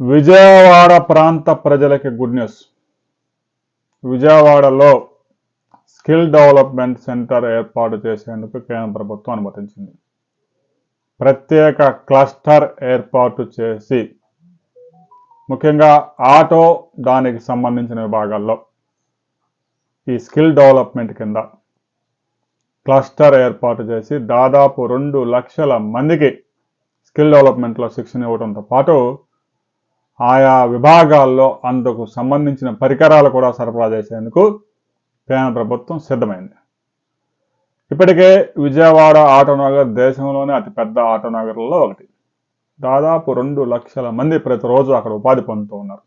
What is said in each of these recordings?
విజయవాడ ప్రాంత ప్రజలకి good news. విజయవాడలో స్కిల్ డెవలప్మెంట్ సెంటర్ ఏర్పాటు చేసేందుకు కేంద్ర ప్రభుత్వం అనుమతించింది. ప్రత్యేక క్లస్టర్ ఏర్పాటు చేసి ముఖ్యంగా ఆటో దానికి సంబంధించిన విభాగాల్లో ఈ స్కిల్ డెవలప్మెంట్ కింద క్లస్టర్ ఏర్పాటు చేసి దాదాపు 2 లక్షల మందికి స్కిల్ డెవలప్మెంట్లో శిక్షణ ఇవ్వడంతో పాటు ఆయా విభాగాల్లో అందుకు సంబంధించిన పరికరాలు కూడా సరఫరా చేసేందుకు కేంద్ర ప్రభుత్వం సిద్ధమైంది. ఇప్పటికే విజయవాడ ఆటోనగర్ దేశంలోనే అతిపెద్ద ఆటోనగర్లలో ఒకటి. దాదాపు 2 లక్షల మంది ప్రతిరోజు అక్కడ ఉపాధి పొందుతూ ఉన్నారు.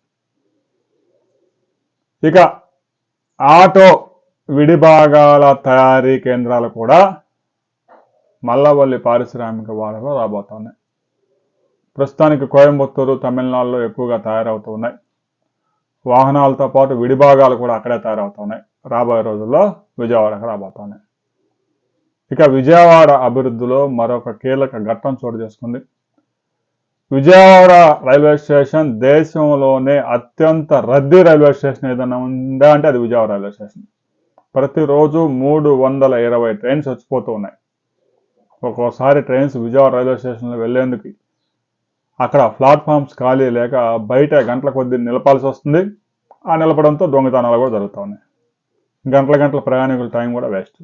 ఇక ఆటో విడిభాగాల తయారీ కేంద్రాలు కూడా మల్లవల్లి పారిశ్రామిక వాడలో రాబోతున్నాయి. ప్రస్తుతానికి కోయంబత్తూరు, తమిళనాడులో ఎక్కువగా తయారవుతూ ఉన్నాయి. వాహనాలతో పాటు విడిభాగాలు కూడా అక్కడే తయారవుతున్నాయి. రాబోయే రోజుల్లో విజయవాడకు రాబోతున్నాయి. ఇక విజయవాడ అభివృద్ధిలో మరొక కీలక ఘట్టం చోటు చేసుకుంది. విజయవాడ రైల్వే స్టేషన్ దేశంలోనే అత్యంత రద్దీ రైల్వే స్టేషన్ ఏదైనా ఉందా అంటే అది విజయవాడ రైల్వే స్టేషన్. ప్రతిరోజు 320 ట్రైన్స్ వచ్చిపోతూ ఉన్నాయి. ఒక్కోసారి ట్రైన్స్ విజయవాడ రైల్వే స్టేషన్లో వెళ్లేందుకు అక్కడ ప్లాట్ఫామ్స్ ఖాళీ లేక బయట గంటల కొద్దీ నిలపాల్సి వస్తుంది. ఆ నిలపడంతో దొంగతనాలు కూడా జరుగుతూ ఉన్నాయి. గంటల ప్రయాణికుల టైం కూడా వేస్ట్.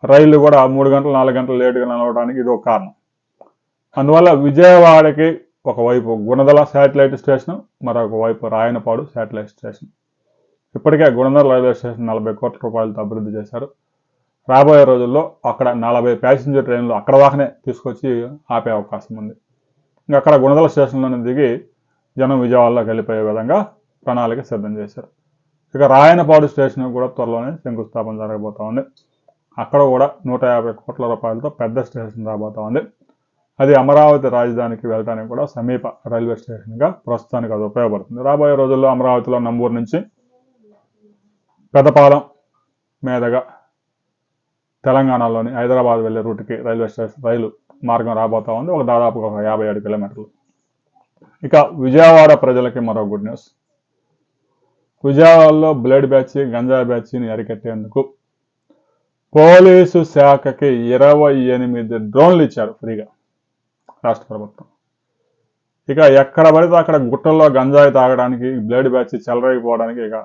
రైళ్లు కూడా 3 గంటలు 4 గంటలు లేటుగా నిలవడానికి ఇది ఒక కారణం. అందువల్ల విజయవాడకి ఒకవైపు గుణదల శాటిలైట్ స్టేషన్, మరొక వైపు రాయనపాడు శాటిలైట్ స్టేషన్. ఇప్పటికే గుణదల రైల్వే స్టేషన్ 40 కోట్ల రూపాయలతో అభివృద్ధి చేశారు. రాబోయే రోజుల్లో అక్కడ 40 ప్యాసింజర్ ట్రైన్లు అక్కడ దాకానే తీసుకొచ్చి ఆపే అవకాశం ఉంది. ఇంకా అక్కడ గుణదల స్టేషన్లోనే దిగి జనం విజయవాడలోకి వెళ్ళిపోయే విధంగా ప్రణాళిక సిద్ధం చేశారు. ఇక రాయనపాడు స్టేషన్ కూడా త్వరలోనే శంకుస్థాపన జరగబోతా ఉంది. అక్కడ కూడా 150 కోట్ల రూపాయలతో పెద్ద స్టేషన్ రాబోతా ఉంది. అది అమరావతి రాజధానికి వెళ్ళడానికి కూడా సమీప రైల్వే స్టేషన్గా ప్రస్తుతానికి అది ఉపయోగపడుతుంది. రాబోయే రోజుల్లో అమరావతిలో నంబూరు నుంచి పెద్దపాలెం మీదుగా తెలంగాణలోని హైదరాబాద్ వెళ్లే రూట్కి రైలు మార్గం రాబోతా ఉంది. దాదాపు 57 కిలోమీటర్లు. ఇక విజయవాడ ప్రజలకి మరో గుడ్ న్యూస్. విజయవాడలో బ్లేడ్ బ్యాచ్, గంజాయి బ్యాచ్ని అరికట్టేందుకు పోలీసు శాఖకి 28 డ్రోన్లు ఇచ్చారు ఫ్రీగా రాష్ట్ర ప్రభుత్వం. ఇక ఎక్కడ పడితే అక్కడ గుట్టల్లో గంజాయి తాగడానికి, బ్లేడ్ బ్యాచ్ చెలరైపోవడానికి ఇక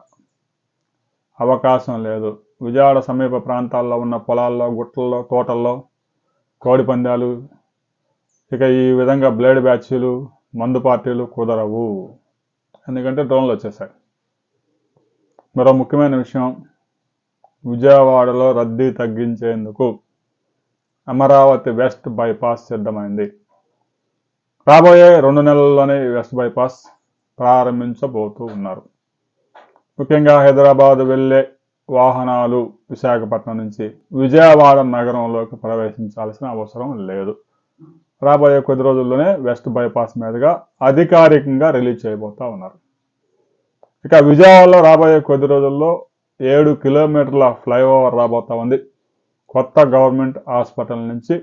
అవకాశం లేదు. విజయవాడ సమీప ప్రాంతాల్లో ఉన్న పొలాల్లో, గుట్టల్లో, తోటల్లో కోడి పందాలు, ఇక ఈ విధంగా బ్లేడ్ బ్యాచ్లు, మందు పార్టీలు కుదరవు. ఎందుకంటే డ్రోన్లు వచ్చేసాయి. మరో ముఖ్యమైన విషయం, విజయవాడలో రద్దీ తగ్గించేందుకు అమరావతి వెస్ట్ బైపాస్ సిద్ధమైంది. రాబోయే 2 నెలల్లోనే వెస్ట్ బైపాస్ ప్రారంభించబోతూ ఉన్నారు. ముఖ్యంగా హైదరాబాద్ వెళ్లే వాహనాలు విశాఖపట్నం నుంచి విజయవాడ నగరంలోకి ప్రవేశించాల్సిన అవసరం లేదు. రాబోయే కొద్ది రోజుల్లోనే వెస్ట్ బైపాస్ మీదుగా అధికారికంగా రిలీజ్ చేయబోతా ఉన్నారు. ఇక విజయవాడలో రాబోయే కొద్ది రోజుల్లో 7 కిలోమీటర్ల ఫ్లైఓవర్ రాబోతా ఉంది. కొత్త గవర్నమెంట్ హాస్పిటల్ నుంచి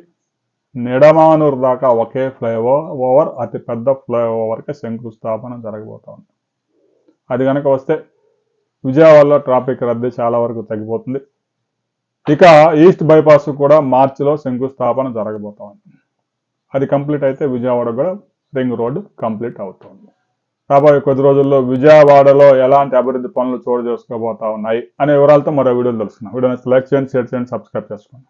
నిడమానూరు దాకా ఒకే ఫ్లైఓవర్, అతిపెద్ద ఫ్లైఓవర్కి శంకుస్థాపన జరగబోతా ఉంది. అది కనుక వస్తే విజయవాడలో ట్రాఫిక్ రద్దీ చాలా వరకు తగ్గిపోతుంది. ఇక ఈస్ట్ బైపాస్ కూడా మార్చిలో శంకుస్థాపన జరగబోతా ఉంది. అది కంప్లీట్ అయితే విజయవాడ కూడా రింగ్ రోడ్డు కంప్లీట్ అవుతుంది. రాబోయే కొద్ది రోజుల్లో విజయవాడలో ఎలాంటి అభివృద్ధి పనులు చోటు చేసుకోబోతా ఉన్నాయి అనే వివరాలతో మరో వీడియోలు తెలుసుకున్నాం. వీడియోని లైక్ చేయండి, షేర్ చేయండి, సబ్స్క్రైబ్ చేసుకోండి.